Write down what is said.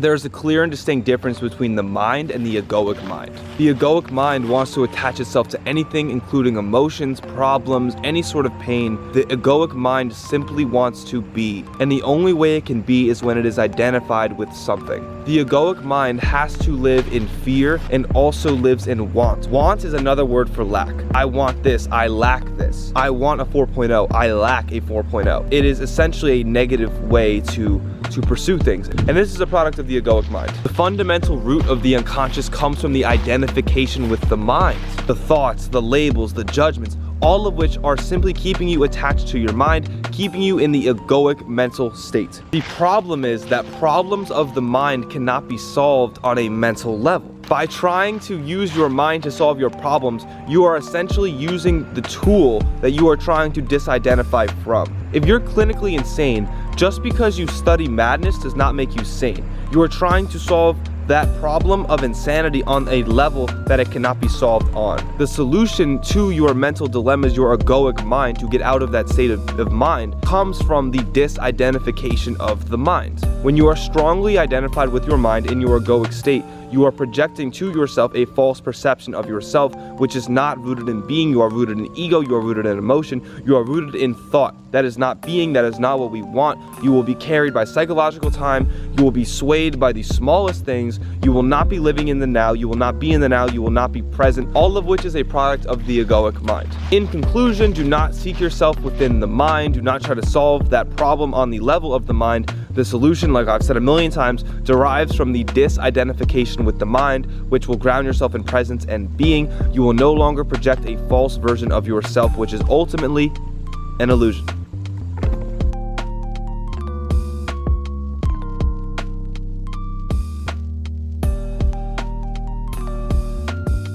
There's a clear and distinct difference between the mind and the egoic mind. The egoic mind wants to attach itself to anything, including emotions, problems, any sort of pain. The egoic mind simply wants to be, and the only way it can be is when it is identified with something. The egoic mind has to live in fear and also lives in want. Want is another word for lack. I want this, I lack this. I want a 4.0, I lack a 4.0. It is essentially a negative way to pursue things. And this is a product of the egoic mind. The fundamental root of the unconscious comes from the identification with the mind. The thoughts, the labels, the judgments, all of which are simply keeping you attached to your mind, keeping you in the egoic mental state. The problem is that problems of the mind cannot be solved on a mental level. By trying to use your mind to solve your problems, you are essentially using the tool that you are trying to disidentify from. If you're clinically insane, just because you study madness does not make you sane. You are trying to solve that problem of insanity on a level that it cannot be solved on. The solution to your mental dilemmas, your egoic mind, to get out of that state of mind, comes from the disidentification of the mind. When you are strongly identified with your mind in your egoic state, you are projecting to yourself a false perception of yourself, which is not rooted in being. You are rooted in ego, you are rooted in emotion, you are rooted in thought. That is not being, that is not what we want. You will be carried by psychological time, you will be swayed by the smallest things, you will not be living in the now, you will not be in the now, you will not be present, all of which is a product of the egoic mind. In conclusion, do not seek yourself within the mind, do not try to solve that problem on the level of the mind. The solution, like I've said a million times, derives from the disidentification with the mind, which will ground yourself in presence and being. You will no longer project a false version of yourself, which is ultimately an illusion.